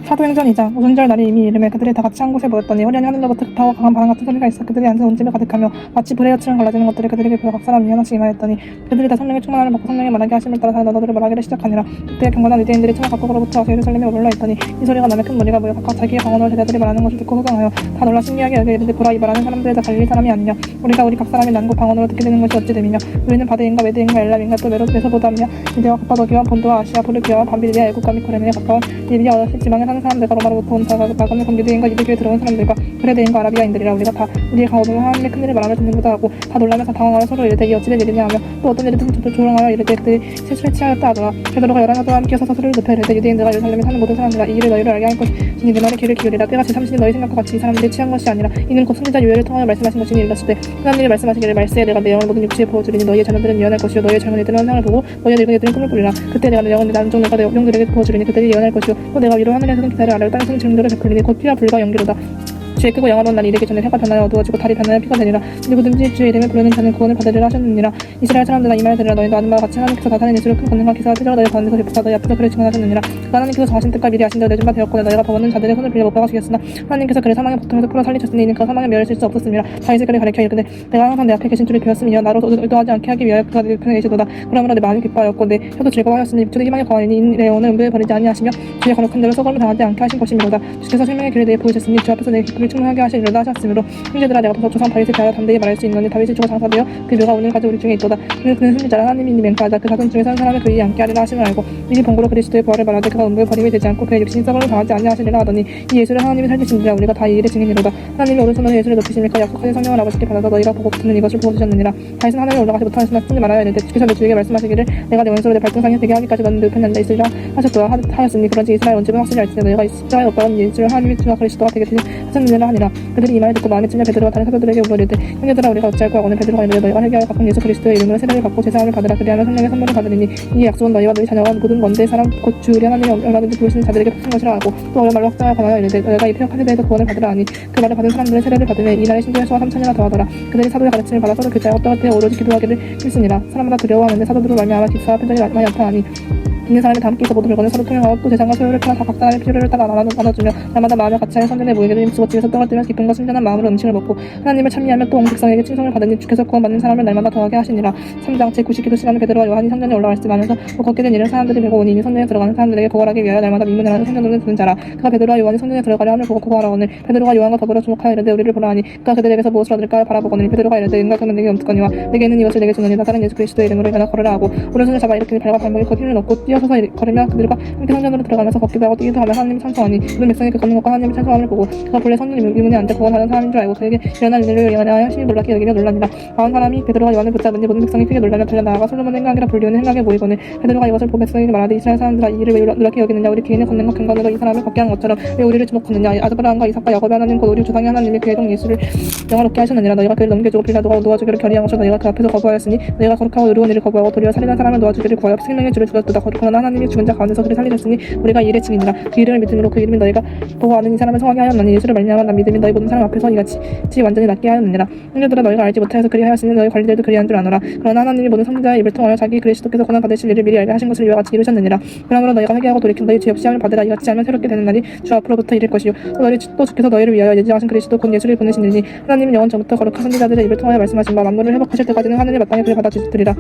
사도행전 2장. 오순절 날이 이미 이르매 그들이 다 같이 한 곳에 모였더니 호련히 하늘로부터 급하고 강한 바람 같은 소리가 있어 그들이 앉은 온 집을 가득하며 마치 불의 여처럼 갈라지는 것들이 그들에게 보여 각 사람이 하나씩 임하였더니 그들이 다 성령의 충만함을 받고 성령의 말하게 하심을 따라 다른 언어들을 말하기를 시작하니라. 그때 경건한 유대인들이 천하 각국으로부터 와서 예루살렘에 올라 있더니 이 소리가 남의 큰 무리가 모여 각각 자기의 방언으로 제자들이 말하는 것을 듣고 소경하여 다 놀라 신기하게 여겨 이르되 보라 이 말하는 사람들이 다 갈릴리 사람이 아니냐. 우리 각 사람이 난고 방언으로 듣게 되는 것이 어찌 됨이냐. 우리는 바데인가 메데인가 엘람인가 또 메소포타미아 유대와 갑바도기와 본도와 아시아 부르기와 밤빌리아 애국과 미코레네에 가까운 리비아 어시 지방에 사는 사람들과 로마로부터 온 자가금의 공유대인과 유대교에 들어온 사람들과 그레대인과 아라비아인들이라. 우리가 다 우리의 강호동을 하나님의 큰일을 말하며 듣는구나 하고 다 놀라면서 당황하여 서로 이르되 이 어찌된 일이냐 하며 또 어떤 일이든 조롱하여 이르되 그들이 세술에 취하였다 하더라. 베드로가 11사도와 함께 서서 소리를 높여 이르되 유대인들과 예루살렘에 사는 모든 사람들아 이 일을 너희를 알게 할 것이니 내 말에 귀를 기울이라. 때가 제3시니 너희 생각과 같이 이 사람들이 취한 것이 아니라 이는 곧 선지자 요엘을 통하여 말씀하신 것이니 이르시되 하나님이 말씀하시기를 말세에 내가 내 영을 모든 육체에 부어주리니 너희의 자녀들은 예언할 것이요 너희의 젊은이들은 환상을 보고 너희의 늙은이들은 꿈을 꾸리라. 그때 내가 내 영을 나중내가 내 용들에게 부어주리니 그들이 예언할 것이요 또 내가 위로 하늘에서는 기사를 아래로 땅에서는 증거를 베풀리니 곧 피와 불과 연기로다. 주의 크고 영화로운 날이 이르기 전에 해가 변하여 어두워지고 달이 변하여 피가 되리라. 누구든지 주의 이름을 부르는 자는 구원을 받으리라 하셨느니라. 이스라엘 사람들아 이 말을 들으라. 너희도 아는 바와 같이 하나님께서 다산의 예수를 큰 권능과 기사와 표적을 너희 가운데서 베푸사 너희 앞에서 그를 증언하셨느니라. 하나님께서 정하신 뜻과 미리 아신 대로 내준 바 되었거늘 너희가 법원은 자들의 손을 빌려 못 박아주겠으나 하나님께서 그를 사망의 보통에서 풀어 살리셨으니 이는 그가 사망에 멸하실 수 없었음이라. 다윗이 그를 가리켜 이르되 내가 항상 내 앞에 계신 줄을 배웠으며 나로 의도하지 않게 하기 위하여 그가 내 편에 계시도다. 그러므로 내 마음이 기뻐하였고 내 혀도 즐거워하였으니 주의 희망의 거하니 내 영혼을 은부에 버리지 아니하시며 주의 거룩한 대로 소금을 당하지 않게 하신 것이미로다. 주께서 생명의 길을 내게 보이셨으니 주 앞에서 내 기쁨을 충만하게 하시리로다 하셨으므로 형제들아 내가 조상 다윗에 대하여 담대히 말할 수 있노니 다윗이 죽어 장사되어 그 묘가 오늘까지 우리 중에 있도다. 그는 선지자라 하나님이 이니 맹세하자 그 자손 중에 사는 사람을 그에게 앉게 하리라 하심을 알고 미리 본고로 그리스도의 부활을 말하되 그가 음부에 버림이 되지 않고 그의 육신이 썩음을 당하지 아니하시리라 하더니 이 예수를 하나님이 살리시니라. 우리가 다 이 일의 증인이로다. 하나님이 오른손으로 예수를 높이시니까 약속하신 성령을 아버지께 받아서 너희가 보고 듣는 이것을 보여주셨느니라. 다윗은 하늘에 올라가지 못하였으나 듣지 말아야 하는데 주께서 내 주에게 말씀하시기를 내가 내 원수로 내 발등상에 되게 하기까지 너는 내 편에 앉아 있으리라 하셨도다 하였으니 그런지 이스라엘 온 집은 확실히 알지니 너희가 이스라엘 오빠는 예수를 하나님의 주와 그리스도가 되게 하셨느니라 하니라. 그들이 이 말을 듣고 마음에 찔려 베드로와 다른 사도들에게 물으리되 형제들아 우리가 어찌할 거야. 오늘 베드로가 이르되 너희가 회개하여 각각 예수 그리스도의 이름으로 세례를 받고 제사함을 받으라. 그리하면 성령의 선물을 받으리니 이 약속은 너희와 너희 자녀와 모든 먼데 사람 곧 주 우리 하나님이 얼마든지 부르시는 자들에게 복신 것이라 하고 또 어려운 말로 확정하여 권하여 이르되 너희가 이 폐역한 세대에도 구원을 받으라 하니 그 말을 받은 사람들의 세례를 받으며 이날의 심지어 수와 3천이나 더하더라. 그들이 사도의 가르침을 받아 서로 교제하여 어떠 같아 오로지 기도하기를 힘쓰니라. 사람마다 두려워하는데 사도들로 말미암아 기사와 표적이 많이 나타나니 있는 사람이 다 함께 있어 모든 물건을 서로 통용하고 또 재산과 소유를 팔아 각 사람의 필요를 따라 나눠주며 날마다 마음을 같이 하여 성전에 모이게 되니 집에서 떡을 뜨며 기쁨과 순전한 마음으로 음식을 먹고 하나님을 찬미하며 또 온 백성에게 칭송을 받으니 주께서 구원받는 사람을 날마다 더하게 하시니라. 3장 제90기도 시간에 베드로와 요한이 성전에 올라갈지 하면서 또 걷게 된 일은 사람들이 보고 오니 이미 성전에 들어가는 사람들에게 고발하기 위하여 날마다 미문을 하는 성전으로 드는 자라. 그가 베드로와 요한이 성전에 들어가려 함을 보고 고발하거늘 베드로가 요한과 더불어 주목하여 이르되 우리를 보라 하니 그가 그들에게서 무엇을 얻을까 바라보거늘 베드로가 이르되 은과 금은 내게 없거니와 내게는 이것을 내게 주노니 나사렛 예수 그리스도의 이름으로 일어나 걸으라 하고 오른손을 잡아 일으키니 발과 발목에 곧 힘을 넣고 뛰어서서 걸으며 그들과 함께 성전으로 들어가면서 걷기도 하고 뛰기도 하며 하나님을 찬송하니 모든 백성이 그 걷는 것과 하나님의 찬송함을 보고 그가 본래 성전 유문에 앉아 구원하는 사람인 줄 알고 그에게 일어날 일을 예언하여 심히 놀랍게 여기며 놀라니라. 마흔 사람이 베드로와 요한을 붙잡은지 모든 백성이 크게 놀라며 달려나아가 솔로몬의 행각이라 불리우는 행각에 모이거늘 베드로가 이것을 보고 백성에게 말하되 이스라엘 사람들아 이 일을 왜 놀랍게 여기느냐. 우리 개인의 권능과 경건으로 이 사람을 걷게 하는 것처럼 왜 우리를 주목하느냐. 아브라함과 이삭과 야곱의 하나님 곧 우리 조상의 하나님이 그의 종 예수를 영화롭게 하셨느니라. 너희가 그를 넘겨주고 빌라도가 놓아주기를 결의한 것을 너희가 그 앞에서 거부하였으니 너희가 거룩하고 의로운 일을 거부하고 도리어 살인한 사람을 놓아주기를 구하여 생명의 주를 주었도다. 그러나 하나님이 죽은 자 가운데서 그를 살리셨으니 우리가 이 일의 증인이라. 그 이름을 믿음으로 그 이름이 너희가 보고 아는 이 사람을 성하게 하였나니 예수를 말미암아 난 믿음이 너희 모든 사람 앞에서 이같이 완전히 낫게 하였느니라. 형제들아 너희가 알지 못하여서 그리하였으니 너희 관리들도 그리한 줄 아노라. 그러나 하나님이 모든 선지자의 입을 통하여 자기 그리스도께서 고난 받으실 일을 미리 알게 하신 것을 이와 같이 이루셨느니라. 그러므로 너희가 회개하고 돌이킨 너희 죄 없이 함을 받으라. 이같이 하면 새롭게 되는 날이 주 앞으로부터 이를 것이요 또 주께서 너희를 위하여 예지하신 그리스도 곧 예수를 보내시느니 하나님은 영원 전부터 거룩한 선지자들의 입을 통하여 말씀하신 바 만물을 회복하실 때까지는 하늘에 마땅히 그를 받아주시리라.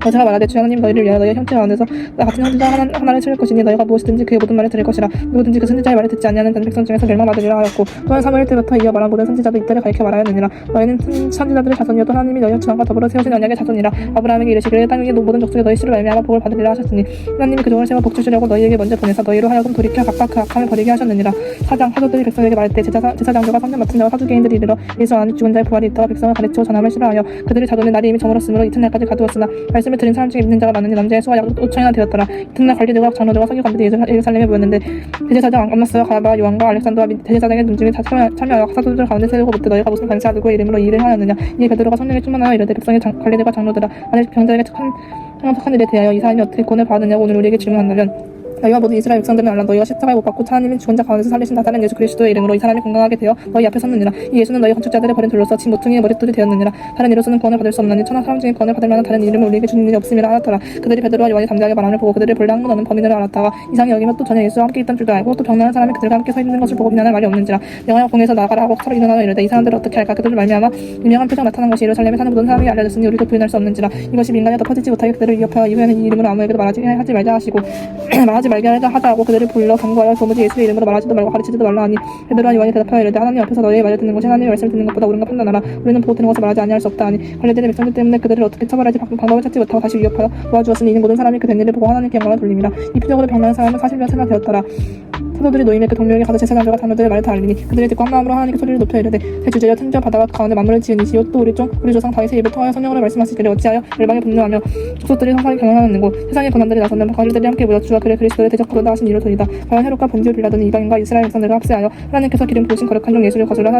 여자가 말하되 주 하나님 너희를 위하여 너희 형제 안에서 나 같은 선지자 하나를 찾을 것이니 너희가 무엇이든지 그의 모든 말을 들을 것이라. 누구든지 그 선지자의 말을 듣지 아니하는 다른 백성 중에서 멸망받으리라 하였고 또한 사무엘 때부터 이어 말한 모든 선지자도 이때를 가리켜 말하였느니라. 너희는 선지자들의 자손이요 또 하나님이 너희 주왕과 더불어 세우신 언약의 자손이라. 아브라함에게 이르시기를 땅 위의 모든 족속이 너희 씨로 말미암아 복을 받으리라 하셨으니 하나님이 그 종을 세워 복 주시려고 너희에게 먼저 보내사 너희로 하여금 돌이켜 각각 그 악함을 버리게 하셨느니라. 사도들이 백성에게 말할 때 제사장들과 성전 맡은 자와 사두개인들이 이르러 예수 안에 죽은 자의 부활이 있다가 백성을 가르치고 전함을 싫어하여 그들이 자돈의 날이 이미 저물었으므로 이튿날까지 가두었으나 말씀을 들은 사람 중에 믿는 자가 많으니 남자의 수가 약 5천이나 되었더라. 이튿날 관리들과 장로들과 서기 관들이 예루살렘에 모였는데 대제사장 안나스와 가랴바 요한과 알렉산더와 대제사장의 눈중이 다 참여하여 사도들 가운데 세우고 묻되 너희가 무슨 관시와 누구의 이름으로 이 일을 하였느냐. 이에 베드로가 성령에 충만하여 이르되 백성의 관리들과 장로들아 만일 병자에게 착한 일에 대하여 이 사람이 어떻게 구원을 받았느냐고 오늘 우리에게 질문한다면 너희와 모든 이스라엘 백성들은 알라. 너희가 십자가에 못 박고 하나님이 죽은 자 가운데서 살리신 나사렛 예수 그리스도의 이름으로 이 사람이 건강하게 되어 너희 앞에 섰느니라. 이 예수는 너희 건축자들의 버린 돌로서 진 모퉁이의 머릿돌이 되었느니라. 다른 이로서는 구원을 받을 수 없나니 천하 사람 중에 구원을 받을 만한 다른 이름을 우리에게 주는 일이 없음이라 하였더라. 그들이 베드로와 요한이 담대하게 말함을 보고 그들을 본래 너는 범인으로 알았다가 이상히 여기며 또 전에 예수와 함께 있던 줄도 알고 또 병나는 사람이 그들과 함께 서 있는 것을 보고 비난할 말이 없는지라. 영화여 공에서 나가라 하고 서로 일어나며 이르되 이 사람들을 어떻게 할까. 그들을 말미암아 유명한 표적 나타난 것이 예루살렘에 사는 모든 사람이 알려졌으니 우리도 부인할 수 없는지라. 이것이 민간에 덮어지지 못하게 그들을 위협하여 이후에는 이 이름으로 아무에게도 말하지 말자 하시고 말하지 말게 하자 하고 그들을 불러 경고하여 도무지 예수의 이름으로 말하지도 말고 가르치지도 말라 하니 베드로와 요한이 대답하여 이르되 하나님 앞에서 너희의 말을 듣는 것이 하나님의 말씀을 듣는 것보다 옳은가 판단하라. 우리는 보고 들은 것을 말하지 아니할 수 없다 하니 관례들의 백성들 때문에 그들을 어떻게 처벌할지 방법을 찾지 못하고 다시 위협하여 도와주었으니 이는 모든 사람이 그 된 일을 보고 하나님께 영광을 돌림이라. 이 표적으로 병나는 사람은 40명 되었더라. 사도들이 노임에 그 동료에게 가서 제사장들과 장로들의 말을 다 알리니 그들이 듣고 한 마음으로 하나님께 소리를 높여 이르되 대주제여 천지와 바다가 가운데 만물을 지은 이시요 또 우리 조상 다윗의 입을 통하여 성령으로 말씀하시기를 어찌하여 열방에 분노하며 족속들이 성상에 경영하는고 세상의 고난들이 나서면 관리들이 함께 모여 주와 그의 그리스도를 대적하도다 하신 이로 도이다. 과연 헤롯과 본디오 빌라도는 이방인과 이스라엘 백성들과 합세하여 하나님께서 기름 부으신 거룩한 종 예수를 거슬러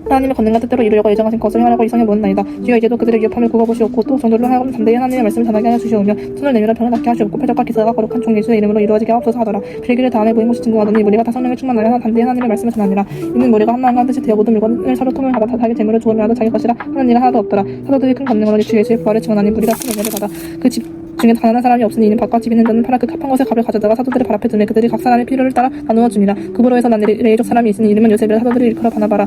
하나님의 권능과 뜻대로 이루려고 예정하신 것을 행하라고 이성에 모았나이다. 주여 이제도 그들의 위협함을 굽어보시옵고 또 정도로 하여금 담대히 하나님의 말씀을 전하게 하여 주시오며 손을 내밀어 병을 낫게 하시옵고 표적과 기사가 거룩한 종 예수의 이름으로 이루어지게 하옵소서 하더라. 빌기를 다음에 모인 곳이 증거하더니 우리가 다 성령에 충만하여 담대히 하나님의 말씀을 전하니라. 이는 우리가 한 마음과 한 뜻이 되어 모든 물건을 서로 통용하고 다 자기 재물을 주어미라도 자기 것이라 하는 일은 하나도 없더라. 사도들이 큰 권능으로 주 예수의 부활을 증언하니 우리가 큰 은혜를 받아 그 집 중에 가난한 사람이 없으니 이는 밭과 집 있는 자는 팔아 그 값한 것에 값을 가져다가 사도들의 발 앞에 두매 그들이 각 사람의 필요를 따라 나누어 줍니다. 그보로에서 난 레이족 사람이 있으니 이름은 요셉이라. 사도들이 일컬어 바나바라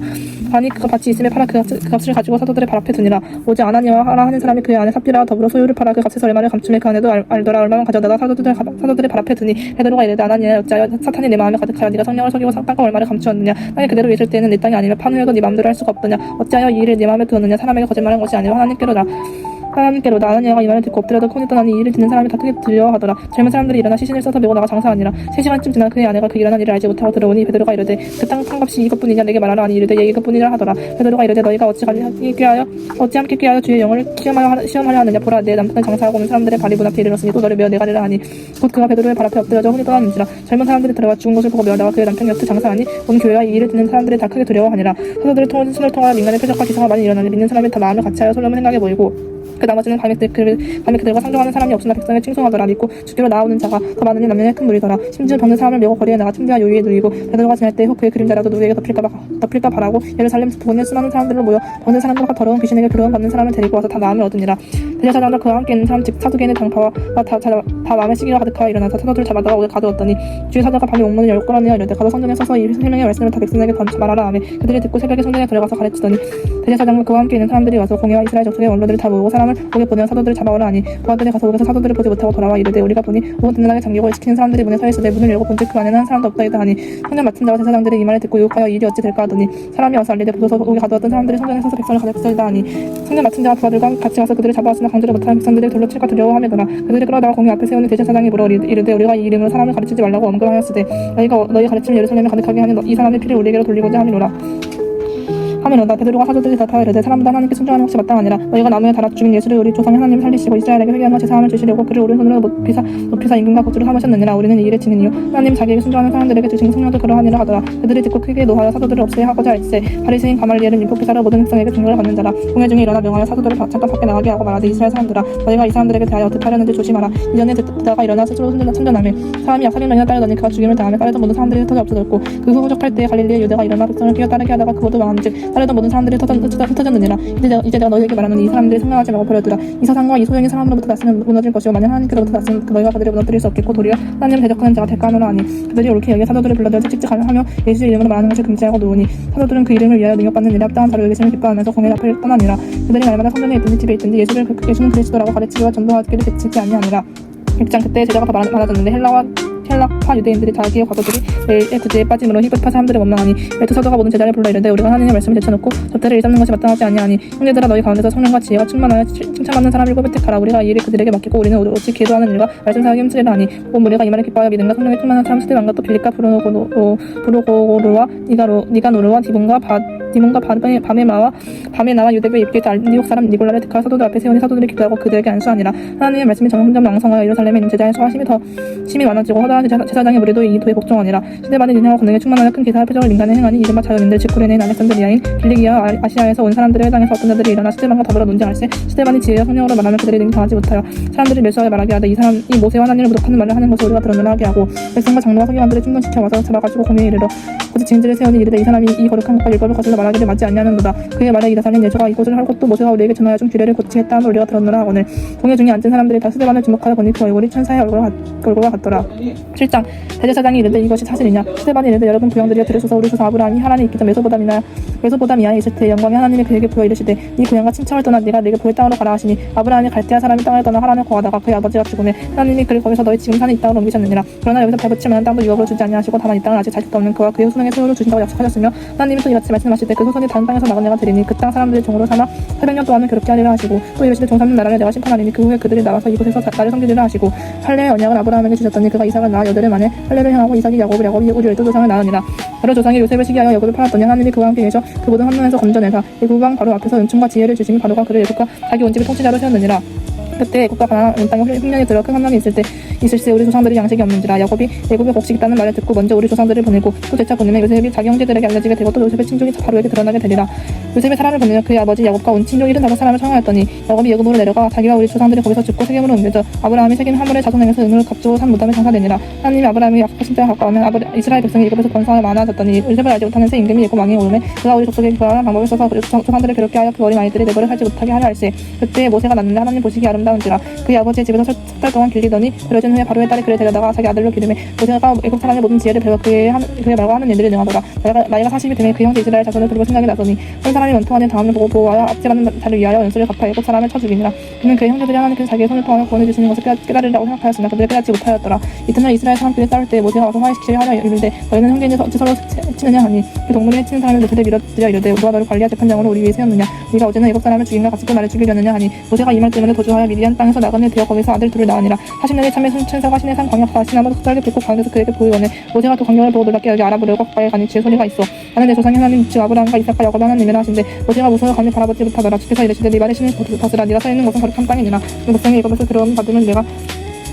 하니 그가 밭이 있음에 팔아 그 값을 가지고 사도들의 발 앞에 두니라. 오직 아나니와 하라 하는 사람이 그의 아내 삽비라와 더불어 소유를 팔아 그 값에서 얼마를 감춤해 그 아내도 알더라. 얼마만 가져다가 사도들의 발 앞에 두니 베드로가 이르되 아나니야 어찌하여 사탄이 내 마음에 가득하여 네가 성령을 속이고 땅과 얼마를 감추었느냐. 땅에 그대로 있을 때에는 내 땅이 아니면 파누여도 네 마음대로 할 수가 없더냐. 어찌하여 이 일을 네 마음에 두었느냐. 사람에게 거짓말한 것이 아니라 하나님께로다. 아나니아가 이 말을 듣고 엎드려도 콘이 떠나니 이 일을 듣는 사람이 다 크게 두려워하더라. 젊은 사람들이 일어나 시신을 써서 메고 나가 장사하니라. 3시간쯤 지나 그의 아내가 그 일어난 일을 알지 못하고 들어오니 베드로가 이르되 그 땅 판값이 이것뿐이냐 내게 말하라 하니 이르되 이것뿐이라 하더라. 베드로가 이르되 너희가 어찌 함께 꾀하여 주의 영을 시험하려 하느냐. 보라 내 남편은 장사하고 오는 사람들의 발이 문 앞에 이르렀으니 또 너를 메어 내가리라 하니 곧 그가 베드로의 발 앞에 엎드려져 혼이 떠나는지라. 젊은 사람들이 들어와 죽은 것을 보고 메어다가 그의 남편이 여태 장사하니 온 교회와 이 일을 듣는 사람들이 다 크게 두려워하니라. 사도들을 손을 통하여 민간의 표적과 기사가 많이 일어나니 믿는 사람이 다 마음을 같이하여 소lem을 행하게 보이고 그 나머지는 밤에 그들과 상종하는 사람이 없으나 백성을 칭송하더라. 믿고 주께로 나오는 자가 더 많으니 남녀의 큰 무리더라. 심지어 병든 사람을 메고 거리에 나가 침대와 요유에 누이고 베드로가 지날 때 그의 그림자라도 누구에게 덮일까 바라고 예루살렘 부근에 수많은 사람들을 모여 병든 사람들과 더러운 귀신에게 부르움 받는 사람을 데리고 와서 다 나음을 얻으니라. 대제사장과 그와 함께 있는 사람 즉 사두개인의 당파와 다 마음에 시기가 가득하여 일어나서 사도들을 잡아다가 오게 가두었더니 주의 사자가 밤에 옥문을 열고 끌어내어 이르되 가서 성전에 서서 이 생명의 말씀을 다 백성에게 말하라 하며 그들이 듣고 새벽에 성전에 들어가서 가르치더니 대제사장과 그와 함께 있는 사람들이 와서 공회와 이스라엘 족속의 원로들을 다 모으고 사람을 오게 보내어 사도들을 잡아오라 하니 부하들이 가서 옥에서 사도들을 보지 못하고 돌아와 이르되 우리가 보니 옥은 든든하게 잠기고 지키는 사람들이 문에 서 있으되 문을 열고 본즉 그 안에는 한 사람도 없다이다 하니 성전 맡은 자와 제사장들이 이 말을 듣고 유혹하여 일이 어찌 될까 하더니 사람이 와서 알리되 보소서 옥에 가두었던 사람들이 성전에 서서 백성을 가르치리다 하니 성전 맡은 자와 부하들과 같이 와서 그들을 잡아왔으나 강제를 못하는 백성들이 돌로 칠까 두려워하며더라. 그들이 끌어다가 공회 앞에 세우니 대제사장이 물어 이르되 우리가 이 이름으로 사람을 가르치지 말라고 엄금하였으되 너희 가르침을 예루살렘에 가득하게 하는 이 사람의 피를 우리에게로 돌리고자 함이로라. 베드로가 사도들이 대답하여 이르되 사람마다 하나님께 순종하는 것이 마땅하니라. 너희가 나무에 달아 죽인 예수를 우리 조상 하나님을 살리시고 이스라엘에게 회개함과 제사함을 주시려고 그를 오른손으로 높이사 임금과 거주를 삼으셨느니라. 우리는 이 일의 증인이요 하나님 자기에게 순종하는 사람들에게 주신 성령도 그러하니라 하더라. 그들이 듣고 크게 노하여 사도들을 없애야 하고자 할세 바리새인 가말리엘은 율법기사로 모든 백성에게 증거를 받는 자라. 공회 중에 일어나 명하여 사도들을 잠깐 밖에 나가게 하고 말하되 이스라엘 사람들아 너희가 이 사람들에게 대하여 어떻게 하려는지 조심하라. 이전에 듣다가 일어나 스스로 선전하며 사람이 약 300명이나 따르더니 그가 죽임을 당하며 따르던 모든 사람들이 흩어져 없어졌고 그 후 후적할 때에 갈릴리의 유대가 일어나 백성을 끼어 따르게 하다가 그것도 망한즉 따르던 모든 사람들이 흩어졌느니라. 이제 내가 너희에게 말하는 이 사람들이 성령하지 말고 버려두라. 이 사상과 이 소형의 사람으로부터 났으면 무너질 것이요 만약 하나님께로부터 났으면 너희가 그들을 무너뜨릴 수 없겠고 도리어 하나님을 대적하는 자가 될까 하노라 하니 그들이 옳게 여기에 사도들을 불러들여 찍찍하며 예수의 이름으로 말하는 것을 금지하고 놓으니 사도들은 그 이름을 위하여 능력받는 일에 합당한 자로 여기심을 기뻐하면서 공회 앞을 떠나니라. 그들이 날마다 성전에 있든지 집에 있든지 예수는 그리스도라고 가르치기와 전도하기를 그치지 아니하니라. 6장 그때 제자가 더 많아졌는데 헬라파 유대인들이 자기의 과거들이 매일의 구제에 빠짐으로 히브리파 사람들을 원망하니 베드 사도가 모든 제자를 불러 이르되 우리가 하나님의 말씀을 제쳐놓고 접대를 일잡는 것이 마땅하지 아니하니 형제들아 너희 가운데서 성령과 지혜가 충만하여 칭찬받는 사람을 뽑으택하라. 우리가 이 일을 그들에게 맡기고 우리는 오직 기도하는 일과 말씀 사역에 힘쓰리라 하니 온 무리가 이 말을 기뻐하여 믿음과 성령에 충만한 사람 스데반과 또 빌립과 브루고르와 니가노르와 디몬과 밤에 나와 유대교에 입게 안디옥 사람 니골라를 택하여 사도들 앞에 세우니 사도들이 기도하고 그들에게 안수하니라. 하나님의 말씀이 점점 왕성하여 예루살렘에 있는 제자의 수와 심이 많아지고 허다한 시대와 제사장의 무리도 이 도에 복종하니라. 시대반의 능력과 권능에 충만하여 큰 기사와 표적을 인간의 행하니 이른바 자연인들 즉 구레네인 알렉산드리아인 길리기아 아시아에서 온 사람들의 회당에서 어떤 자들이 일어나 시대반과 더불어 논쟁할세. 시대반이 지혜와 성령으로 말하면 그들의 능히 당하지 못하여 사람들이 멸시하게 말하게 하되 이 모세와 하나님을 모독하는 말을 하는 것을 우리가 들었노라 하게 하고 백성과 장로와 서기관들을 충분시켜와서 잡아가지고 공회에 이르러 곧 증인들을 세우니 이르되 이 사람이 이 거룩한 것과 율법을 거슬러 말하기를 맞지 아니하는도다. 그의 말에 이르 살린 예수가 이곳을 할 것도 모세가 우리에게 전하여 준 규례를 고치겠다 함을 우리가 들었노라 하거늘 공회 중에 앉은 사람들이 다 스데반을 주목하여 보니 그 얼굴이 천사의 얼굴과 같더라. 7장 대제사장이 이르되 이것이 사실이냐. 스데반이 이르되 여러분 구형들이여 들으소서. 우리 조상 아브라함이 하란에 있기 전 메소보다미아에 있을 때 영광이 하나님이 그에게 보여 이르시되 네 고향과 친척을 떠나 네가 내게 보일 땅으로 가라 하시니 아브라함이 갈대아 사람이 땅을 떠나 하란을 거하다가 그의 아버지가 죽음에 하나님이 그를 거기서 너희 지금 사는 이 땅으로 옮기셨느니라. 그러나 여기서 배붙일 만한 땅도 유업으로 주지 아니하시고 다만 이 땅은 아직 자식도 없는 그와 그의 후손에게 소유로 주신다고 약속하셨으며 하나님이 또 이같이 말씀하실 때 그 후손이 다른 땅에서 나온 내가 드리니 그 땅 사람들의 종으로 삼아 800년 동안은 그렇게 하리라 하시고 또 이르시되 종 삼는 나라를 내가 심판하리니 그 후에 그들이 나와서 이곳에서 나를 섬기리라 하시고 할례의 언약을 아브라함에게 주셨더니 그가 이삭을 낳아 여덟 해 만에 할례를 행하고 이삭이 야곱을 야곱이 우리 12조상을 낳으니라. 여러 조상이 요셉을 시기하여 야곱을 팔았더니 하나님이 그와 함께 계셔 그 모든 환난에서 건져내사 애굽왕 바로 앞에서 은총과 지혜를 주시니 바로가 그를 애굽과 자기 온 집의 통치자로 세웠느니라. 그때 애굽과 가나안 온 땅에 흉년이 들어 큰 환난이 있을세 우리 조상들이 양식이 없는지라. 야곱이 애굽에 곡식 있다는 말을 듣고 먼저 우리 조상들을 보내고 또 재차 보내면 요셉이 자기 형제들에게 알려지게 되고 또 요셉의 친족이 바로에게 드러나게 되리라. 요셉의 사람을 보내며 그의 아버지 야곱과 온 친족 75사람을 청하였더니 야곱이 애굽으로 내려가 자기와 우리 조상들이 거기서 죽고 세겜으로 옮겨져 아브라함이 세겜 하물의 자손에게서 은을 값주고 산 무덤에 장사되니라. 하나님이 아브라함이 약속하신 때가 가까우면 이스라엘 백성이 애굽에서 번성하여 많아졌더니 요셉을 알지 못하는 새 임금이 애굽 왕이 오르매 그가 우리 족속에 교활한 방법을 써서 우리 조상들을 괴롭게 하여 그 어린 아이들이 내버려 살지 못하게 하려 할세. 그때 모세가 났는데 하나님 보시기 아름다운지라. 그의 아버지의 집에서 석 달 동안 길리더니 그려진 후에 바로의 딸이 그를 데려다가 자기 아들로 기르매 모세가 애굽 사람의 모든 지혜를 배워 그의 말과 하는 일들이 능하더라. 나이가 40이 되매 그 형제 이스라엘 자손을 돌볼 생각이 나더니 한 사람이 원통하는 다음을 보고 보호하여 압제받는 자를 위하여 연수를 갚아 애굽 사람을 쳐 죽이니라. 그는 그의 형제들이 하나님께서 자기의 손을 통하여 구원해 주시는 것을 깨달으리라고 생각하였으나 그들을 깨닫지 못하였더라. 이튿날 이스라엘 사람끼리 싸울 때 모세가 와서 화해시키려 하려 이르되 너희는 형제인지 어찌 서로 해치느냐 하니 그 동물이 해치는 사람을 너희들에 밀어들여 이르되 누가 너를 관리할 재판장으로 우리 위에 세웠느냐. 네가 어제는 애굽 사람을 죽임과 같이 또 나를 죽이려느냐 하니 모세가 이 말 때문에 도주하여 미디안 땅에서 나그네 되어 거기서 아들 둘을 낳으니라. 40년에 참에 천사가 신의 산 광역사 시나무 흑살게 불꽃 가운데서 그에게 보이거늘 모세가 또 광경을 보고 놀랍게 여기 알아보려고 가까이 가니 주의 소리가 있어. 나는 내 조상의 하나님 즉 아브라함과 이삭과 야곱의 하나님이라 하신데 모세가 무서워 감히 바라보지 못하더라. 주께서 이르시되 네 발에 신을 벗으라. 네가 서 있는 곳은 거룩한 땅이니라. 그 백성이 애굽에서 들어오는 받음을 내가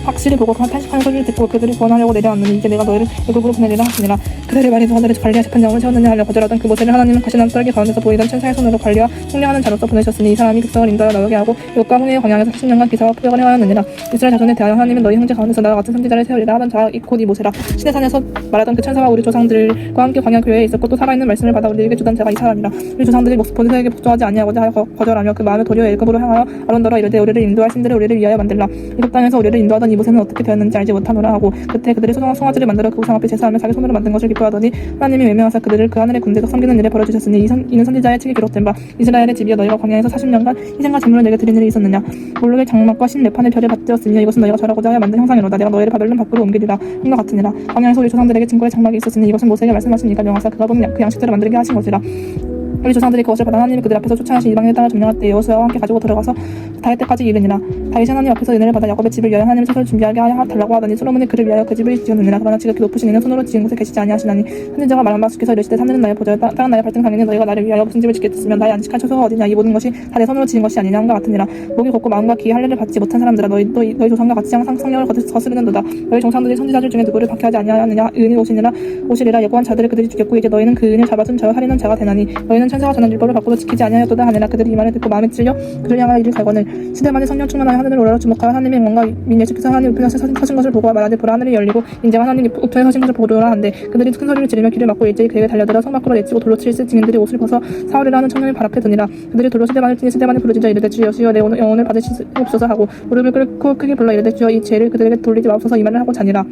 확실히 보고 탄식하는 소리를 듣고 그들을 구원하려고 내려왔느니 이제 내가 너희를 애굽으로 보내리라 하시니라. 그들의 말이 너희를 관리할 재판장을 세웠느냐 하려 거절하던 그 모세를 하나님은 가시나무 떨기 가운데서 보이던 천사의 손으로 관리와 총량하는 자로서 보내셨으니 이 사람이 백성을 인도하여 나오게 하고 애굽과 홍해의 광야에서 40년간 기사와 표적을 행하였느니라. 이스라엘 자손에 대하여 하나님은 너희 형제 가운데서 나와 같은 선지자를 세우리라 하던 자가 곧 이 모세라. 시내산에서 말하던 그 천사가 우리 조상들과 함께 광야 교회에 있었고 또 살아있는 말씀을 받아 우리에게 주던 자가 이 사람이라. 우리 조상들이 모세에게 복종하지 아니하고자 하여 거절하며 그 마음을 도리어 애굽으로 향하여 아론더러 이르되 우리를 인도할 신들을 우리를 위하여 만들라. 애굽 땅에서 우리를 인도하던 이 모세는 어떻게 되었는지 알지 못하노라 하고 그때 그들이 송아지를 만들어 그 우상 앞에 제사하며 자기 손으로 만든 것을 기뻐하더니 하나님이 외면하사 그들을 그 하늘의 군대에서 섬기는 일에 벌어주셨으니 이는 선지자의 책에 기록된 바 이스라엘의 집이여 너희가 광야에서 40년간 희생과 제물을 내게 드린 일이 있었느냐. 몰록의 장막과 신 레판의 별에 받되었으며 이것은 너희가 절하고자 하여 만든 형상이로다. 내가 너희를 바벨론 밖으로 옮기리라 함과 같으니라. 광야에서 우리 조상들에게 증거의 장막이 있었으니 이것은 모세에게 말씀하신 이가 명하사 그가 본 그 양식들을 만들게 하신 것이라. 우리 조상들이 그것을 받아 하나님이 그들 앞에서 쫓아내신 이방인의 땅을 점령할 때 여호수아와 함께 가지고 들어가서 다윗 때까지 이르니라. 다윗이 하나님 앞에서 은혜를 받아 야곱의 집을 위하여 하나님의 처소를 준비하게 하여 달라고 하더니 솔로몬이 그를 위하여 그 집을 지었느니라. 그러나 지극히 높으신 이는 손으로 지은 곳에 계시지 아니하시나니 선지자가 말한 바 주께서 이르시되 하늘은 나의 보좌여 땅은 나의 발등 강이니 너희가 나를 위하여 무슨 집을 짓겠으면 나의 안식할 처소가 어디냐. 이 모든 것이 다 내 손으로 지은 것이 아니냐 함과 같으니라. 목이 곱고 마음과 귀의 할례를 받지 못한 사람들아 너희 조상과 같이 항상 성령을 거스르는도다. 너희 종상들이 선지자들 중에 누구를 박해하지 아니하느냐. 은이 오시리라 예고한 자들을 그들이 죽였고 이제 너희는 그 은을 잡아준 자와 살인한 자가 되나니 너희는 천사가 전한 율법을 바꾸도 지키지 아니하였도다 하니라. 그들이 이 말을 듣고 마음에 찔려 그를 향하여 이를 갈거늘 시대만에 성령 충만하여 하늘을 오라라 주목하여 하나님의 영광과 민 예수께서 하나님 우편에서 서신 것을 보고 말하되 보라 하늘이 열리고 인자가 하나님 우편에 서신 것을 보려라 한데 그들이 큰 소리를 지르며 귀를 막고 일제히 그에게 달려들어 성 밖으로 내치고 돌로 칠세 증인들이 옷을 벗어 사울이라 하는 청년을 발 앞에 드니라. 그들이 돌로 시대만을 치니 시대만이 부르짖어 이르되 주여 주여 내 영혼을 받으시옵소서 하고 무릎을 꿇고 크게 불러 이르되 주여 이 죄를 그들에게 돌리지 마옵소서 이 말을 하고 자니라.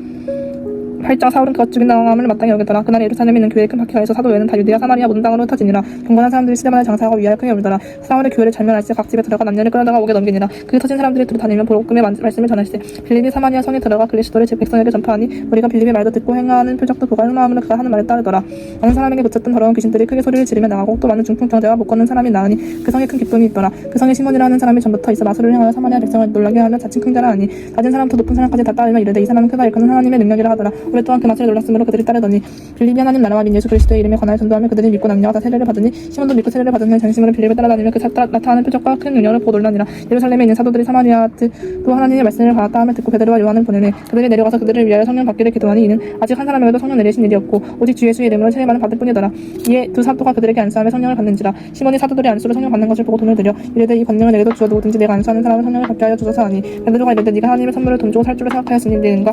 8장 사울은 그가 죽인 당함을 마땅히 여겼더라. 그날 예루살렘에 있는 교회의 큰 박해가에서 사도 외에는 다 유대야 사마리아 모든 땅으로 흩어지니라. 경건한 사람들이 시대만을 장사하고 위하여 크게 울더라. 사울의 교회를 잘면할세 각 집에 들어가 남녀를 끌어다가 옥에 넘기니라. 그 터진 사람들이 두루 다니며 복음의 말씀을 전할세. 빌립이 사마리아 성에 들어가 글리시도를 제 백성에게 전파하니 우리가 빌립의 말도 듣고 행하는 표적도 보고 흑마음으로 그가 하는 말에 따르더라. 어느 사람에게 붙였던 더러운 귀신들이 크게 소리를 지르며 나가고 또 많은 중풍병자와 못 걷는 사람이 나으니 그 성에 큰 기쁨이 있더라. 그 성에 시몬이라는 사람이 전부터 있어 마술을 행하여 사마리아 백성을 놀라게 하며 자칭 큰자라 하니 낮은 사람부터 높은 사람까지 다 따르며 이르되 이 사람은 크다 일컫는 하나님의 능력이라 하더라. 야코베 또한 그 말씀에 놀랐으므로 그들이 따르더니 빌립이 하나님 나라와 민 예수 그리스도의 이름에 관하여 전도하며 그들이 믿고 남녀가 다 세례를 받으니 시몬도 믿고 세례를 받은 후에 전심으로 빌립을 따라다니며 그 나타나는 표적과 큰 능력을 보고 놀라니라. 예루살렘에 있는 사도들이 사마리아도 하나님의 말씀을 받았다 하며 듣고 베드로와 요한을 보내매 그들이 내려가서 그들을 위하여 성령 받기를 기도하니 이는 아직 한 사람에게도 성령 내리신 일이 없고 오직 주 예수의 이름으로 세례만을 받을 뿐이더라. 이에 두 사도가 그들에게 안수하며 성령을 받는지라. 시몬이 사도들이 안수로 성령 받는 것을 보고 돈을 들여 이르되 이 권능을 내게도 주어 누구든지 내가 안수하는 사람은 성령을 받게 하여 주소서 하니 베드로가 이르되 네가 하나님의 선물을 돈 주고 살 줄을 생각하였으니 네가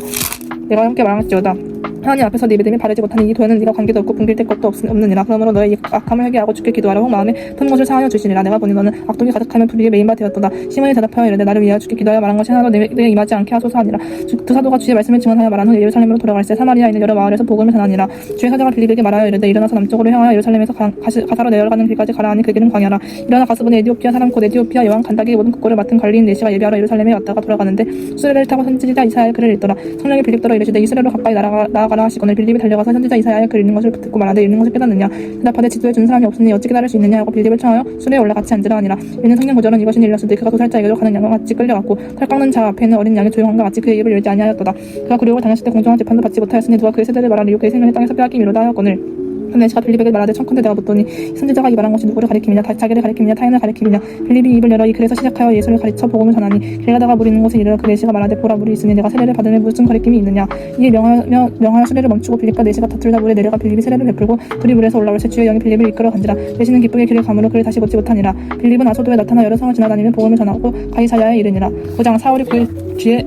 내가 함께 말할지어다. 하나님 앞에서 네 믿음이 바르지 못하니 이 도에는 네가 관계도 없고 붕괴될 것도 없느니라. 그러므로 너의 악함을 회개하고 주께 기도하라. 혹 마음에 푸는 것을 사하여 주시니라. 내가 보니 너는 악독이 가득하면 불의에 메인 바 되었도다. 시몬이 대답하여 이르되 나를 위하여 주께 기도하여 말한 것이 하나도 내게 임하지 않게 하소서 하니라. 두 사도가 주의 말씀을 증언하여 말한 후 예루살렘으로 돌아갈새 사마리아에 있는 여러 마을에서 복음을 전하니라. 주의 사자가 빌립에게 말하여 이르되 일어나서 남쪽으로 향하여 예루살렘에서 가사로 내려가는 길까지 가라 하니 그 길은 광야라. 일어나 가서보니 에디오피아 사람 곧 에디오피아 여왕 간다기 모든 국고를 맡은 관리인 네시가 예비하러 예루살렘에 왔다가 돌아가는데 수레를 타고 선지자 이사야의 글을 읽더라. 성령이 빌립더러 이르시되 이스라엘로 가까이 나아가라 하시거늘 빌립이 달려가서 선지자 이사야의 글 읽는 것을 듣고 말하되 읽는 것을 깨닫느냐. 대답하되 지도해 준 사람이 없으니 어찌 깨달을 수 있느냐 하고 빌립을 청하여 수레에 올라 같이 앉으라 하니라. 이는 성경 구절은 이것이니 일렀으되 그가 도살자에게로 가는 양과 같이 끌려갔고 털 깎는 자 앞에 있는 어린 양의 조용함과 같이 그의 입을 열지 아니하였도다. 그가 굴욕을 당했을 때 공정한 재판도 받지 못하였으니 누가 그의 세대를 말하리요 그의 생명을 땅에서 빼앗기미로다 하였거늘. 네시가 빌립에게 말하되 청컨대 내가 묻더니 선지자가 이 말한 것이 누구를 가리킴이냐 자기를 가리킴이냐 타인을 가리킴이냐. 빌립이 입을 열어 이 길에서 시작하여 예수를 가르쳐 복음을 전하니 길 가다가 물 있는 곳에 이르러 그 네시가 말하되 보라 물이 있으니 내가 세례를 받으며 무슨 가리킴이 있느냐. 이에 명하여 수레를 멈추고 빌립과 네시가 다툴다 물에 내려가 빌립이 세례를 베풀고 둘이 물에서 올라올새 주의 영이 빌립을 이끌어 간지라. 네시는 기쁘게 길을 가므로 그를 다시 걷지 못하니라. 빌립은 아소도에 나타나 여러 성을 지나다니며 복음을 전하고 가이사랴에 이르니라. 9장 사울이 그 주의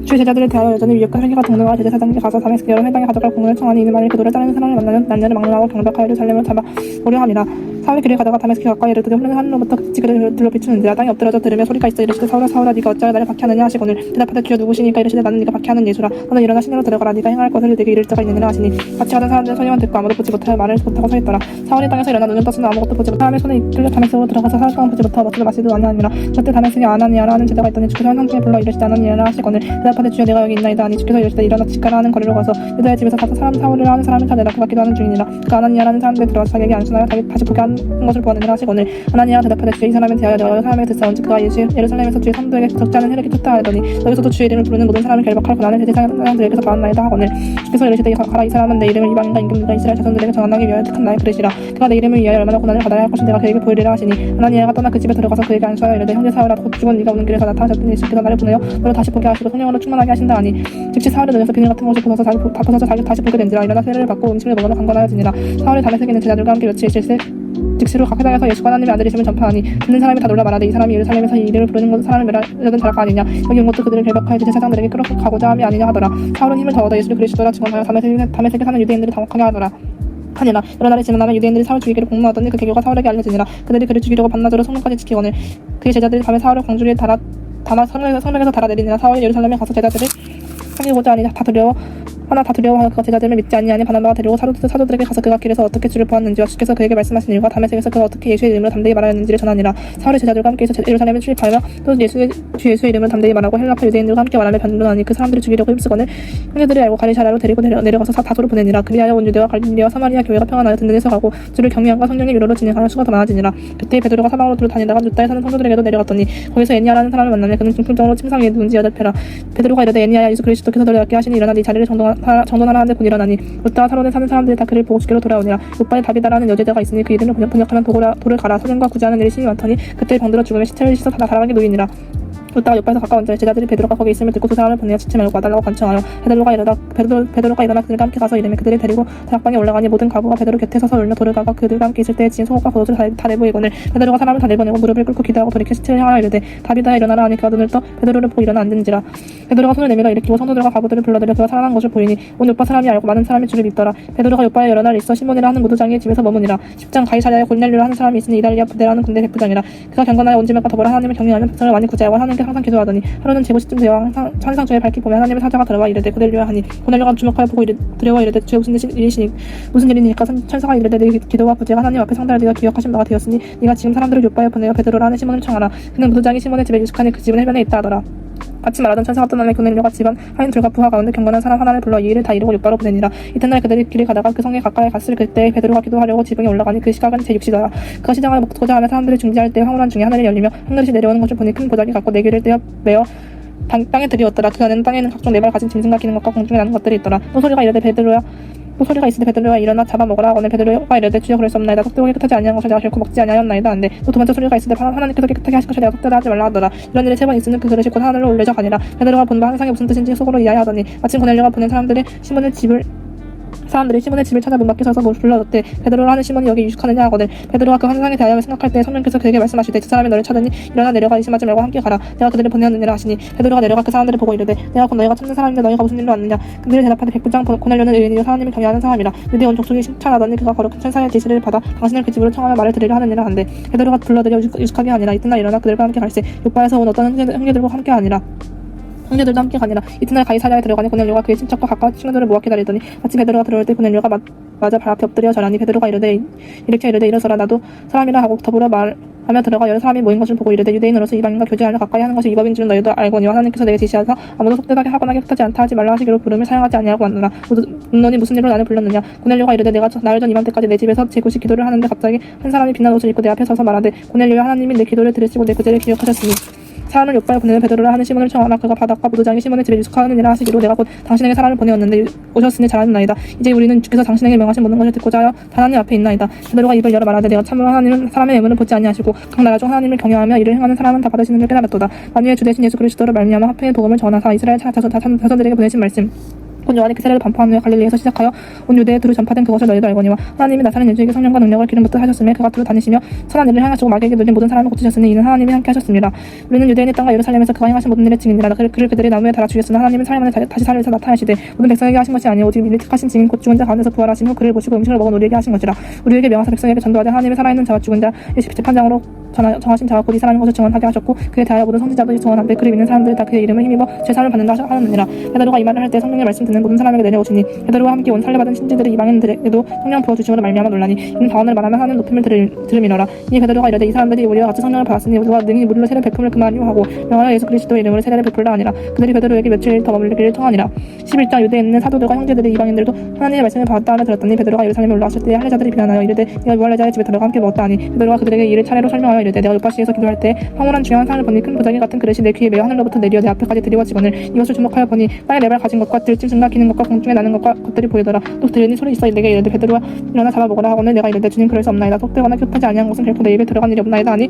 제자들을 대하여 여전히 위협과 혈기가 동료와 제사장에게 가서 다메스크 여러 회당에 가져갈 공문을 청하니 이는 만일 그들을 따르는 사람을 만나면 난자를 막론하고 경박하여 예루살렘을 잡아오려 함이라. 사울이 길을 가다가 다메스크 가까이 이르되 흐르는 하늘로부터 빛이 그를 둘러 비추는지라. 땅에 엎드려져 들으며 소리가 있어 이르시되 사울아 사울아 네가 어찌하여 나를 박해하느냐 하시거늘. 대답하되 주여 누구시니까 이르시되 나는 네가 박해하는 예수라. 너는 일어나 시내로 들어가라. 네가 행할 것을 네게 이를 자가 있느니라 하시니 같이 가던 사람들은 소리만 듣고 아무도 보지 못하여 말을 못하고 서 있더라. 사울이 땅에서 일어나 눈을 떴으나 아무것도 보지 못하여 사람의 손에 이끌려 다메스크로 들어가서 사흘 동안 보지 못하고 먹지도 마시지도 아니하니라. 그때 다메스크에 아나니아라 하는 제자가 있더니 주께서 현상중에 불러 이르시되 아나니아라 하시거늘. 대답하되 주여 내가 여기 있나이다 하니 주께서 이르시되 일어나 직가라 하는 거리로 가서 유다의 집에서 가서 사람 사울이라 하는 사람을 찾아내라. 그가 기도하는 중이니라. 그 아나니아라는 사람들이 들어와서 자기에게 안수하여 다시 보게 하는 것을 보았느니라 하시거늘. 아나니아가 대답하되 주여 이 사람에 대하여 내가 여러 사람에게 듣사온즉 그가 예루살렘에서 주의 성도에게 적지 않은 혈액이 쳤다 하더니 너희서도 주의 이름을 부르는 모든 사람을 결박할 고난을 세상 사람들에게서 받았나이다 하거늘. 주께서 이르시되 가라. 이 사람은 내 이름을 이방인과 임금들과 이스라엘 자손들에게 전하기 위하여 택한 나의 그릇이라. 그가 내 이름을 위하여 얼마나 고난을 받아야 할 것을 내가 그에게 보이리라 하시니 아나니아가 떠나 그 집에 들어가서 그에게 안수하여 이르되 형제 사울아 곧 죽은 네가 오는 길에서 나타나셨더니 예수께서 나를 보내어 너를 다시 보게 하시고 성령으로 충만하게 하신다 하니 즉시 사울의 눈에서 비늘 같은 것이 벗어서 다시 보게 된지라. 일어나 세례를 받고 음식을 먹으러 강건하여지니라. 사울이 다메섹에 있는 제자들과 함께 며칠 있을새 즉시로 각 회당에서 예수가 하나님의 아들이심을 전파하니 듣는 사람이 다 놀라 말하되 이 사람이 예루살렘에서 이 이름을 부르는 것은 사람을 멸하려던 자가 아니냐. 여기 온 것도 그들을 결박하여 제사장들에게 끌어가고자 함이 아니냐 하더라. 사울은 힘을 더하여 예수를 그리스도라 증언하여 다메섹에 사는 유대인들이 당혹하게 하더라. 하니라. 여러 날이 지나면 유대인들이 사울 죽이기를 공모하더니 그 계교가 사울에게 알려지니라. 그들이 그를 죽이려고 반나절로 성문까지 지키거늘. 그의 제자들이 밤에 사울을 광주리에 담아 성령에서 달아내리니라. 사울이 예루살렘에 가서 제자들을 사귀고자 하니 다 두려워하여 그가 제자들을 믿지 아니하니 바나바가 데리고 사도들에게 가서 그가 길에서 어떻게 주를 보았는지와 주께서 그에게 말씀하신 일과 다메섹에서 그가 어떻게 예수의 이름으로 담대히 말하였는지를 전하니라. 사울의 제자들과 함께해서 예루살렘에 출입하여 또 주 예수의 이름을 담대히 말하고 헬라파 유대인들과 함께 말하며 변론하니 그 사람들이 죽이려고 힘쓰거늘. 형제들이 알고 가리사랴로 데리고 내려가서 다소로 보내니라. 그리하여 온 유대와 갈릴리와 사마리아 교회가 평안하여 든든히 가고 주를 경외함과 성령의 위로로 진행하여 수가 더 많아지니라. 그때 베드로가 사방으로 두루 다니다가 유다에 사는 성도들에게도 내려갔더니 거기서 애니아라는 사람을 만나며 그는 중풍병으로 침상 위에 누운 지 8패라. 베드로가 이르되 애니아야 예수 그리스도께서 너를 낫게 하시니 일어나 네 자리를 정돈하라 하는데 곧 일어나니 루다와 사론에 사는 사람들이 다 그를 보고 주께로 돌아오니라. 요바에 다비다라는 여제자가 있으니 그 이름을 번역하면 돌을 가라. 사냥과 구제하는 일이 심히 많더니 그때 병들어 죽으며 시체를 씻어 다 달아가게 놓이니라. 루다가 요바에서 가까운 자의 제자들이 베드로가 거기 있음을 듣고 두 사람을 보내어 지체 말고 와달라고 간청하여 베드로가 일어나 그들과 함께 가서 이름에 그들을 데리고 다락방에 올라가니 모든 가부가 베드로 곁에 서서 울며 돌을 가가 그들과 함께 있을 때에 지은 속옷과 겉옷을 다 내보이거늘. 베드로가 사람을 다 내보내고 무릎을 꿇고 기도하고 돌이켜 시체를 향하여 이르되 다비다야 일어나라 하니 그가 눈을 떠 베드로를 보고 일어나 앉은지라. 베드로가 손을 내밀어 일으키고 성도들과 가부들을 불러들여 그가 살아난 것을 보이니 온 요바 사람이 알고 많은 사람이 주를 믿더라. 베드로가 요바에 여러 날 있어 시몬이라 하는 무도장의 집에서 머무니라. 10장 가이사랴에 골넬료라 하는 사람이 있으니 이달리아 부대라는 군대 대부장이라. 그가 경건하여 온 집안과 더불어 하나님을 경외하며 백성을 많이 구제하고 하나님께 항상 기도하더니 하루는 제고 시쯤 되어 천상 중에 밝히 보며 하나님의 사자가 들어와 이르되 고넬료야 하니 고넬료가 주목하여 보고 두려워 이르되 주여 무슨 일이니까. 천사가 이르되 네 기도와 구제가 하나님 앞에 상달을 네가 기억하신 바가 되었으니 네가 지금 사람들을 요바에 보내어 베드로라 하는 시몬을 청하라. 그는 무도장이 시몬의 집에 유숙하니 그 집은 해변에 있다 하더라. 같이 말하던 천사가 떠나며 고넬료가 집안 하인 둘과 부하 가운데 경건한 사람 하나를 불러 이 일을 다 이루고 요바로 보내니라. 이튿날 그들이 길을 가다가 그 성에 가까이 갔을 그때 베드로가 기도하려고 지붕에 올라가니 그 시각은 제6시더라. 그가 시장을 먹고자 하며 사람들이 중지할 때 황홀한 중에 하늘이 열리며 한 그릇이 내려오는 것을 보니 큰 보자기 같고 네 개를 떼어 매어 땅에 들이었더라. 그 안에는 땅에 있는 각종 네 발 가진 짐승과 기는 것과 공중에 나는 것들이 있더라. 또 소리가 이르되 베드로야 또 소리가 있으되 베드로가 일어나 잡아먹으라 하거늘 베드로가 이르되 주여 그럴 수 없나이다. 속되고 깨끗하지 아니한 것을 내가 결코 먹지 아니하였나이다 한데 또 두 번째 소리가 있으되 하나님께서 깨끗하게 하실 것을 내가 속되다 하지 말라 하더라. 이런 일이 세 번 있으는 그 그릇이 곧 하늘로 올려져 가니라. 베드로가 본 바 항상이 무슨 뜻인지 속으로 이해하여 하더니 마침 고넬료가 보낸 사람들이 시몬의 집을 찾아 문 밖에 서서 불러줬대. 베드로라 하는 시몬이 여기 유숙하느냐 하거늘 베드로가 그 환상에 대하여 생각할 때 성령께서 그에게 말씀하시되 두 사람이 너를 찾으니 일어나 내려가 의심하지 말고 함께 가라. 내가 그들을 보내었느니라 하시니 베드로가 내려가 그 사람들을 보고 이르되 내가 곧 너희가 찾는 사람인데 너희가 무슨 일로 왔느냐. 그들이 대답하되 백부장 고넬료는 의인이요 하나님을 경외하는 사람이라. 유대 온 족속이 심찰하더니 그가 거룩한 천사의 지시를 받아 당신을 그 집으로 청하며 말을 들으려 하느니라 한데 베드로가 불러들여 유숙하게 하니라. 이튿날 일어나 그들과 함께 갈새 요바에서 온 어떤 형제들과 함께 하니라. 형제들도 함께 가니라. 이튿날 가이사랴에 들어가니 고넬료가 그의 친척과 가까운 친구들을 모아 기다리더니 마치 베드로가 들어올 때 고넬료가 맞아 발 앞에 엎드려 절하니 베드로가 이르되 일어서라 나도 사람이라 하고 더불어 말하며 들어가 여러 사람이 모인 것을 보고 이르되 유대인으로서 이방인과 교제하며 가까이 하는 것이 위법인 줄은 너희도 알거니와 하나님께서 내게 지시하사 아무도 속되게 하거나 깨끗하지 않다 하지 말라 하시기로 부름을 사용하지 아니하고 왔노라. 너니 무슨 일로 나를 불렀느냐. 고넬료가 이르되 내가 나흘 전 이맘때까지 내 집에서 제9시 기도를 하는데 갑자기 한 사람이 빛난 옷을 입고 내 앞에 서서 말하되 고넬료야 하나님이 내 기도를 들으시고 내 구제를 기억하셨으니 사람을 요바에 보내는 베드로라 하는 시몬을 청하라. 그가 바닷가 무도장이 시몬의 집에 유숙하느니라 하시기로 내가 곧 당신에게 사람을 보내었는데 오셨으니 잘하였나이다. 이제 우리는 주께서 당신에게 명하신 모든 것을 듣고자 하여 하나님 앞에 있나이다. 베드로가 입을 열어 말하되 내가 참으로 하나님은 사람의 예물을 보지 아니하시고 각 나라 중 하나님을 경외하며 이를 행하는 사람은 다 받으시는 줄 깨달았도다. 만유의 주 대신 예수 그리스도를 말미암아 화평의 복음을 전하사 이스라엘 자손들에게 보내신 말씀 곧 요한이 그 세례를 반포한 후에 갈릴리에서 시작하여 온 유대에 두루 전파된 그것을 너희도 알거니와 하나님이 나사렛 예수에게 성령과 능력을 기름 붓듯 하셨으며 그가 두루 다니시며 선한 일을 행하시고 마귀에게 눌린 모든 사람을 고치셨으니 이는 하나님이 함께 하셨습니다. 우리는 유대인의 땅과 예루살렘에서 그가 행하신 모든 일의 증인이라. 그를 그들이 나무에 달아 죽였으나 하나님은 사흘 만에 다시 살리사 나타나시되 모든 백성에게 하신 것이 아니오 오직 미리 택하신 증인 곧 죽은 자 가운데서 부활하신 후 그를 보시고 음식을 먹은 우리에게 하신 것이라. 우리에게 명하사 백성에게 전도하되 하나님의 살아있는 자와 죽은 자의 재판장으로 정하신 자와 곧 이 사람인 것을 증언하게 하셨고 그에 대하여 모든 선지자도 증언한데 그를 믿는 사람들이 다 그의 이름을 힘입어 제사를 받는다 하였느니라. 베드로가 이 말을 할 때 성령의 말씀 듣는 모든 사람에게 내려오시니 베드로와 함께 온 살려받은 신지들이 이방인들에게도 성령 부어주심으로 말미암아 놀라니 이는 다원을 말하며 하는 높임을 들음이노라. 이 베드로가 이르되 이 사람들이 우리와 같이 성령을 받았으니 우리가 능히 무리로 세례 베품을 금하리요 하고 명하여 예수 그리스도의 이름으로 세례를 베풀라 하니라. 그들이 베드로에게 며칠 더 머물기를 청하니라. 11장 유대에 있는 사도들과 형제들이 이방인들도 하나님의 말씀을 받았다 하며 들었더니 베드로가 예루살렘에 올라왔을 때 할례자들이 비난하여 이르되 네가 무할례자의 집에 들어가 함께 먹었다 하니 베드로가 그들에게 이를 차례로 설명하여 이르되 내가 요바시에서 기도할 때 황홀한 중요한 상을 보니 큰 부자기 같은 그릇이 내 귀에 매어 하늘로부터 내려 내 앞에까지 드리워지거늘 이것을 주목하여 보니 땅에 네 발 가진 것과 들짐승과 기는 것과 공중에 나는 것들이 보이더라. 또 들으니 소리 있어 내게 이르되 베드로와 일어나 잡아먹으라 하거늘 내가 이르되 주님 그럴 수 없나이다. 속되거나 깨끗하지 아니한 것은 결코 내 입에 들어간 일이 없나이다 하니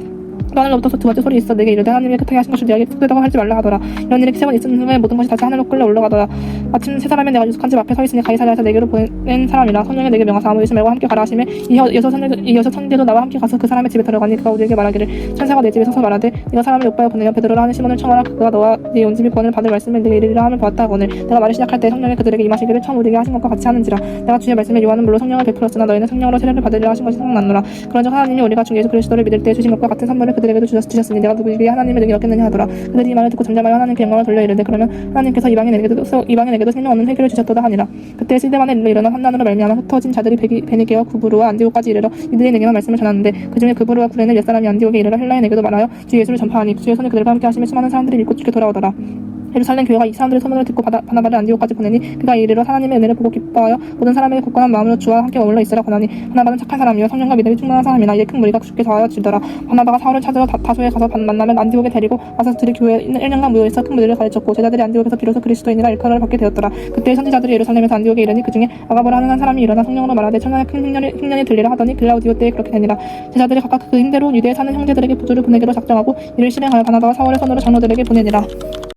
또 하늘로부터 두 번째 소리 있어 내게 이르되 하나님이 깨끗하게 하신 것을 네가 속되다고 하지 말라 하더라. 이런 일이 세 번 있은 후에 모든 것이 다시 하늘로 끌려 올라가더라. 마침 세 사람이 내가 유숙한 집 앞에 서 있으니 가이사랴에서 내게로 보낸 사람이라. 성령이 내게 명하사 아무 의심 말고 함께 가라 하시매 이어서 천대도 나와 함께 가서 그 사람의 집에 들어가니 그가 우리에게 말하기를 천사가 내 집에 서서 말하되 네가 사람을 요바에 보내어 베드로라 하는 시몬을 청하라. 그가 너와 네 온 집이 구원을 받을 말씀을 내게 이르리라 함을 보았다 하거늘 내가 말을 시작할 때 성령이 그들에게 임하시기를 처음 우리에게 하신 것과 같이 하는지라. 내가 주의 말씀에 요한은 물로 성령을 베풀었으나 너희는 성령으로 세례를 받으리라 하신 것이 생각났노라. 그런즉 하나님이 우리가 주 예수 그리스도를 믿을 때 주신 것과 같은 선물을 그들에게도 주셨으니 내가 누구에게 하나님의 능이 얻겠느냐 하더라. 그들이 이 말을 듣고 잠잠하여 하나님께 영광을 돌려 이르되 그러면 하나님께서 이방인에게도 생명 얻는 회개를 주셨도다 하니라. 그때 시데만에 일어난 환난으로 말미암아 흩어진 자들이 베니게와 구브루와 안디옥까지 이르러 유대인에게만 말씀을 전하는데 그중에 구브루와 구레는 옛사람이 안디옥에 이르러 헬라인에게도 말하여 주 예수를 전파하니 주의 손이 그들과 함께 하시며 수많은 사람들이 믿고 주께 돌아오더라. 예루살렘 교회가 이 사람들의 소문을 듣고 바나바를 안디옥까지 보내니 그가 이르러 하나님의 은혜를 보고 기뻐하여 모든 사람에게 굳건한 마음으로 주와 함께 머물러 있으라 권하니 바나바는 착한 사람이요 성령과 믿음이 충만한 사람이나 이에 큰 무리가 주께 좋아하여지더라. 바나바가 사울을 찾으러 다소에 가서 만나면 안디옥에 데리고 와서 들이 교회에 1년간 무효에서 큰 무리를 가르쳤고 제자들이 안디옥에서 비로소 그리스도인이라 일컬어를 받게 되었더라. 그때 선지자들이 예루살렘에서 안디옥에 이르니 그중에 아가보라 하는 한 사람이 일어나 성령으로 말하되 천하의 큰 흉년이 들리라 하더니 글라우디오 때에 그렇게 되니라. 제자들이 각각 그 힘대로 유대에 사는 형제들에게 부두를 보내기로 작정하고 이를 실행하여 바나바와 사울의 손으로 장로들에게 보내니라.